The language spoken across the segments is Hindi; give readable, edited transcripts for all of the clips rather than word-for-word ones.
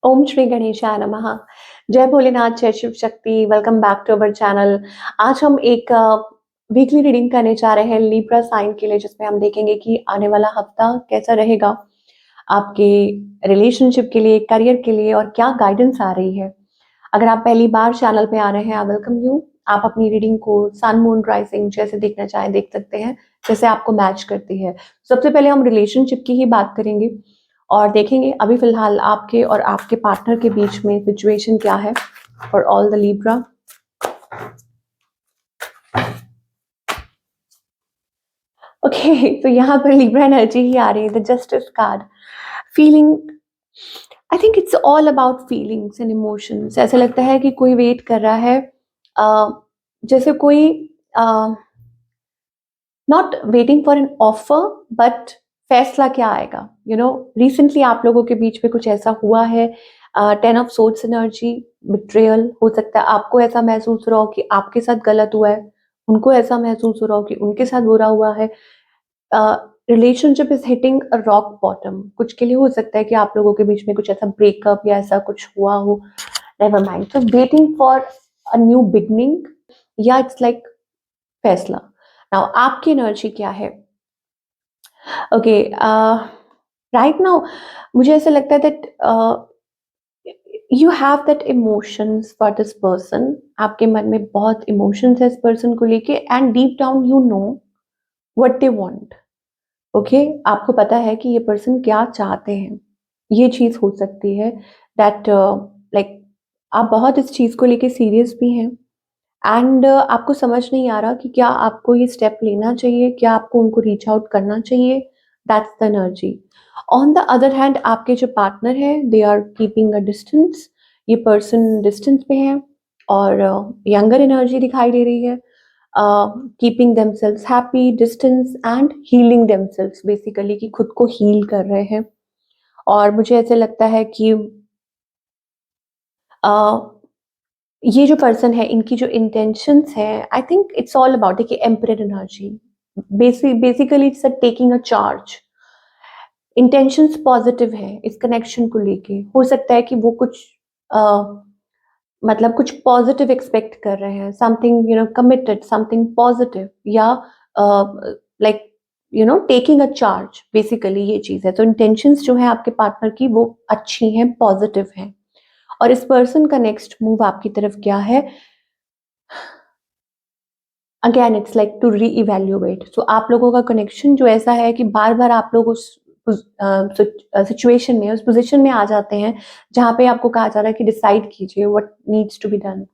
ओम श्री गणेशाय नमः। जय भोलेनाथ, जय Shiv Shakti. Welcome back to our channel. आज हम एक वीकली रीडिंग करने जा रहे हैं लिब्रा साइन के लिए, जिसमें हम देखेंगे कि आने वाला हफ्ता कैसा रहेगा आपके रिलेशनशिप के लिए, करियर के लिए, और क्या गाइडेंस आ रही है। अगर आप पहली बार चैनल पे आ रहे हैं, आई वेलकम यू। आप अपनी रीडिंग को सन मून राइजिंग जैसे देखना चाहें देख सकते हैं, जैसे आपको मैच करती है। सबसे पहले हम रिलेशनशिप की ही बात करेंगे और देखेंगे अभी फिलहाल आपके और आपके पार्टनर के बीच में सिचुएशन क्या है for all the Libra. Okay, तो यहाँ पर लिब्रा एनर्जी ही आ रही है, the justice card. Feeling, I think it's all about feelings and emotions. ऐसा लगता है कि कोई वेट कर रहा है, जैसे कोई not waiting for an offer, but फैसला क्या आएगा। रिसेंटली आप लोगों के बीच में कुछ ऐसा हुआ है। 10 ऑफ सोर्ड्स एनर्जी, बिट्रेयल हो सकता है। आपको ऐसा महसूस हो रहा हो कि आपके साथ गलत हुआ है, उनको ऐसा महसूस हो रहा हो कि उनके साथ बुरा हुआ है। Relationship is hitting a rock bottom. कुछ के लिए हो सकता है कि आप लोगों के बीच में कुछ ऐसा ब्रेकअप या ऐसा कुछ हुआ हो। Never mind, so waiting for a new beginning, या इट्स लाइक फैसला। नाउ आपकी एनर्जी क्या है? ओके, राइट नाउ मुझे ऐसा लगता है that you have that emotions for this person. आपके मन में बहुत इमोशंस है इस पर्सन को लेके, and deep down you know what they want. Okay, आपको पता है कि ये पर्सन क्या चाहते हैं। ये चीज हो सकती है दैट लाइक आप बहुत इस चीज को लेके सीरियस भी हैं, एंड आपको समझ नहीं आ रहा कि क्या आपको ये स्टेप लेना चाहिए, क्या आपको उनको रीच आउट करना चाहिए। That's the energy. On the other hand आपके जो पार्टनर है, they are keeping a distance. ये पर्सन डिस्टेंस पे है और यंगर एनर्जी दिखाई दे रही है। Keeping themselves happy, distance and healing themselves, basically कि खुद को हील कर रहे हैं। और मुझे ऐसे लगता है कि ये जो पर्सन है, इनकी जो इंटेंशंस है, I think it's all about, देखिए emperor energy, basically it's taking a charge. Intentions positive है इस कनेक्शन को लेके। हो सकता है कि वो कुछ मतलब कुछ पॉजिटिव एक्सपेक्ट कर रहे हैं, समथिंग कमिटेड, समथिंग पॉजिटिव, या like taking a charge. Basically ये चीज है। तो इंटेंशंस जो है आपके पार्टनर की, वो अच्छी हैं, पॉजिटिव हैं। और इस पर्सन का नेक्स्ट मूव आपकी तरफ क्या है? Again it's like to reevaluate. So आप लोगों का कनेक्शन जो ऐसा है कि बार बार आप लोग उस सिचुएशन में, उस पोजीशन में आ जाते हैं जहां पे आपको कहा जा रहा है कि डिसाइड कीजिए what needs to be done,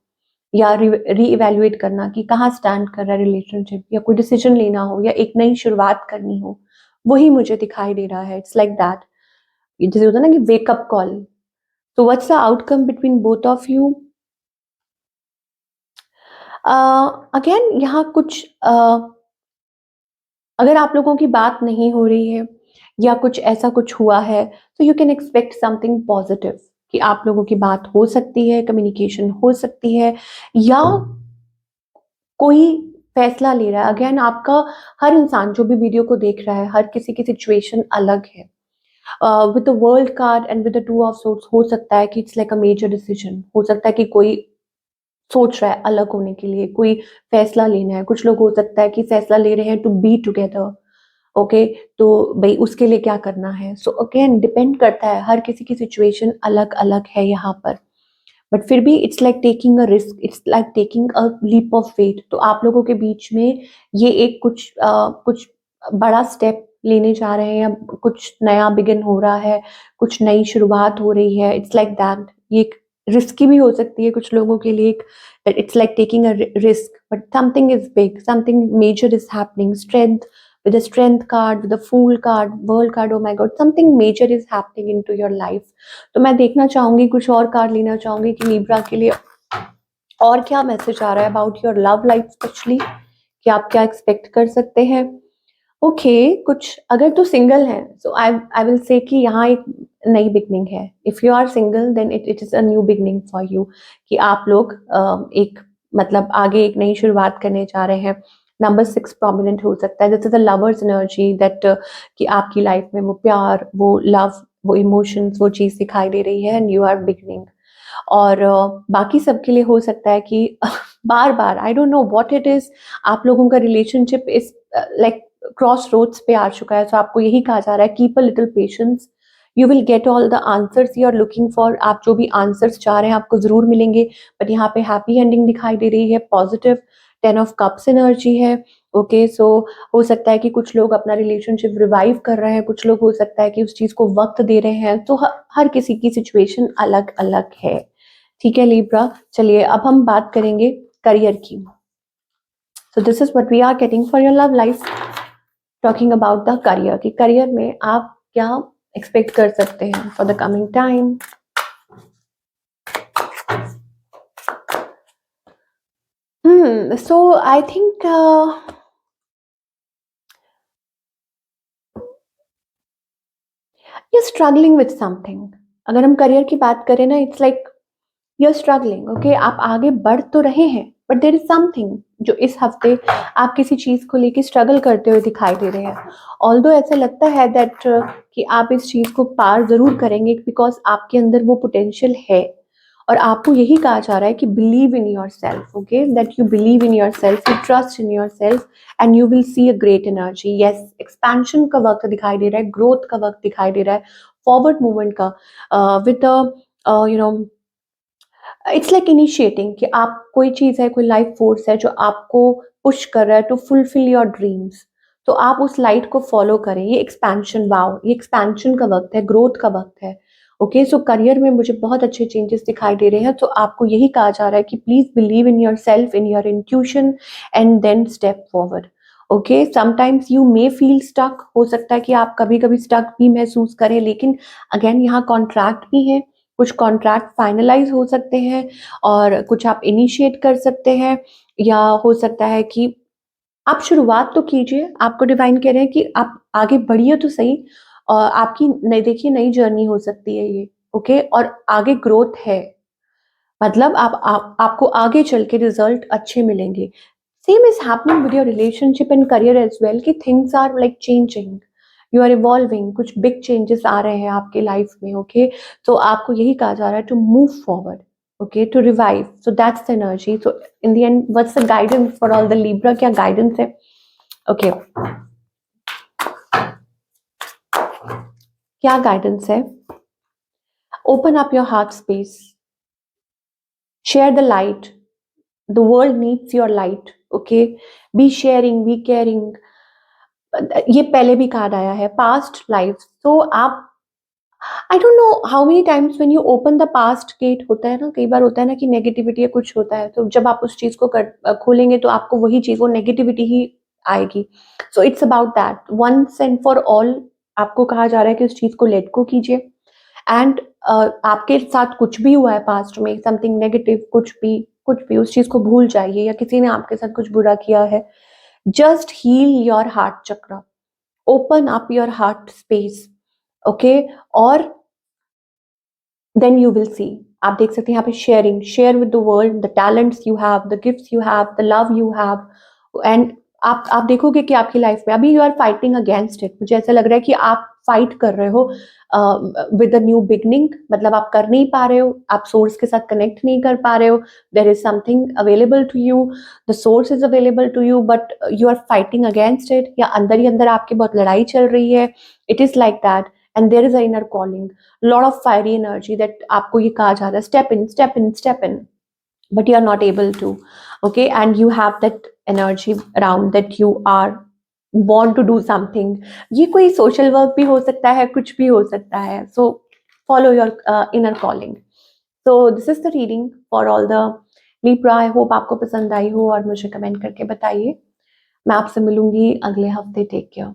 या री इवेल्युएट करना कि कहाँ स्टैंड कर रहा है रिलेशनशिप, या कोई डिसीजन लेना हो, या एक नई शुरुआत करनी हो। वही मुझे दिखाई दे रहा है। इट्स लाइक दैट, जैसे होता है ना कि वेकअप कॉल। तो what's the outcome between both of you? Again यहाँ कुछ अगर आप लोगों की बात नहीं हो रही है या कुछ ऐसा कुछ हुआ है, तो you can expect something positive, कि आप लोगों की बात हो सकती है, कम्युनिकेशन हो सकती है, या कोई फैसला ले रहा है। अगेन आपका, हर इंसान जो भी वीडियो को देख रहा है, हर किसी की सिचुएशन अलग है। With the world card and with the two of swords, हो सकता है कि it's like a major decision. हो सकता है कि कोई सोच रहा है अलग होने के लिए, कोई फैसला लेना है। कुछ लोग हो सकता है कि फैसला ले रहे हैं टू बी टुगेदर। ओके, तो भाई उसके लिए क्या करना है। सो अगेन डिपेंड करता है, हर किसी की सिचुएशन अलग अलग है यहाँ पर। बट फिर भी it's like taking a risk, it's like taking a leap of faith. तो आप लोगों के बीच में ये एक कुछ बड़ा स्टेप लेने जा रहे हैं, या कुछ नया बिगिन हो रहा है, कुछ नई शुरुआत हो रही है। It's like that. ये एक रिस्की भी हो सकती है कुछ लोगों के लिए। It's like taking a risk, but something is big, something major is happening. Strength, with the strength card, with the fool card, world card, oh my god, something major is happening into your life. तो मैं देखना चाहूंगी, कुछ और कार्ड लेना चाहूंगी कि लिब्रा के लिए और क्या मैसेज आ रहा है about your love life, specially कि आप क्या एक्सपेक्ट कर सकते हैं। ओके, कुछ अगर तो सिंगल है, सो आई विल से कि यहाँ एक नई बिगनिंग है। If you are single, then it is a new beginning for you, कि आप लोग एक मतलब आगे एक नई शुरुआत करने जा रहे हैं। नंबर 6 प्रोमिनेंट हो सकता है। This is the lovers energy, that कि आपकी लाइफ में वो प्यार, वो लव वो इमोशंस, वो चीज़ दिखाई दे रही है एंड यू आर बिगनिंग। और बाकी सबके लिए हो सकता है कि बार-बार आई don't know what it is, आप लोगों का रिलेशनशिप इस लाइक क्रॉस रोड्स पे आ चुका है। तो आपको यही कहा जा रहा है keep a little patience, you will get all the answers you are looking for. आप जो भी आंसर्स चाह रहे हैं आपको ज़रूर मिलेंगे। बट यहाँ पे हैप्पी एंडिंग दिखाई दे रही है, पॉजिटिव 10 ऑफ कप्स एनर्जी है। ओके, सो हो सकता है कि कुछ लोग अपना रिलेशनशिप रिवाइव कर रहे हैं, कुछ लोग हो सकता है कि उस चीज़ को वक़्त दे रहे हैं। तो हर किसी की सिचुएशन अलग-अलग है। ठीक है लिब्रा, चलिए अब हम बात करेंगे करियर की। So this is what we are getting for your love life, talking about the career कि करियर में आप क्या एक्सपेक्ट कर सकते हैं for the coming time. So I think you struggling with something. अगर हम करियर की बात करें ना, it's like you are struggling. Okay, आप आगे बढ़ तो रहे हैं बट देर इज समथिंग जो इस हफ्ते आप किसी चीज को लेके स्ट्रगल करते हुए दिखाई दे रहे हैं। ऑल्दो ऐसा लगता है दैट कि आप इस चीज को पार जरूर करेंगे बिकॉज आपके अंदर वो पोटेंशियल है। और आपको यही कहा जा रहा है कि believe in your self. Okay, that you believe in your self, you trust in your self and you will C a great energy. Yes, expansion का वक्त दिखाई दे रहा है, ग्रोथ का वक्त दिखाई दे रहा है, फॉरवर्ड मूवमेंट का with you know it's like initiating कि आप कोई चीज़ है, कोई लाइफ फोर्स है जो आपको पुश कर रहा है टू फुलफिल योर ड्रीम्स। तो आप उस लाइट को फॉलो करें। ये एक्सपेंशन, वाओ, ये एक्सपेंशन का वक्त है, ग्रोथ का वक्त है। ओके, सो करियर में मुझे बहुत अच्छे चेंजेस दिखाई दे रहे हैं। तो आपको यही कहा जा रहा है कि please believe in yourself, in your intuition and then step forward. Okay, sometimes you may feel stuck, हो सकता है कि आप कभी कभी स्टक भी महसूस करें, लेकिन अगेन यहाँ कॉन्ट्रैक्ट भी है, कुछ कॉन्ट्रैक्ट फाइनलाइज हो सकते हैं और कुछ आप इनिशिएट कर सकते हैं। या हो सकता है कि आप शुरुआत तो कीजिए। आपको डिवाइन कह रहे हैं कि आप आगे बढ़िए तो सही। आपकी नई, देखिए, नई जर्नी हो सकती है ये। ओके, और आगे ग्रोथ है, मतलब आपको आगे चल के रिजल्ट अच्छे मिलेंगे। Same is happening with your relationship and career as well कि things are like changing, you are evolving, कुछ बिग चेंजेस आ रहे हैं आपके लाइफ में। ओके, तो आपको यही कहा जा रहा है to move forward, okay, to revive. So that's the energy. So in the end what's the guidance for all the Libra, क्या गाइडेंस है? ओके, क्या गाइडेंस है? Open up your heart space, share the light, the world needs your light. Okay, be sharing, be caring. ये पहले भी कार्ड आया है, पास्ट लाइफ। तो आप, I don't know how many times when you open the past gate, होता है ना, कई बार होता है ना कि नेगेटिविटी या कुछ होता है, तो जब आप उस चीज को खोलेंगे तो आपको वही चीज, वो नेगेटिविटी ही आएगी। So it's about that, once and for all. आपको कहा जा रहा है कि उस चीज को लेट गो कीजिए एंड आपके साथ कुछ भी हुआ है पास्ट में, समथिंग नेगेटिव, कुछ भी उस चीज को भूल जाइए, या किसी ने आपके साथ कुछ बुरा किया है, just heal your heart chakra, open up your heart space. Okay, और देन यू विल सी। आप देख सकते हैं यहाँ पे sharing, share with the world the talents you have, the gifts you have, the love you have. And आप देखोगे कि आपकी लाइफ में अभी you are fighting against it. मुझे ऐसा लग रहा है कि आप फाइट कर रहे हो विद अ न्यू बिगनिंग, मतलब आप कर नहीं पा रहे हो, आप सोर्स के साथ कनेक्ट नहीं कर पा रहे हो। There is something available to you, the source is available to you, but you are fighting against it, या अंदर ही अंदर आपके बहुत लड़ाई चल रही है। It is like that and there is a inner calling, lot of fiery energy that आपको ये कहा जा रहा है step in, step in, step in, but you are not able to। Okay, and you have that energy around that you are want to do something। ये कोई सोशल वर्क भी हो सकता है, कुछ भी हो सकता है। So follow your inner calling. So this is the reading for all the Libra. I hope आपको पसंद आई हो और मुझे कमेंट करके बताइए। मैं आपसे मिलूंगी अगले हफ्ते। Take care.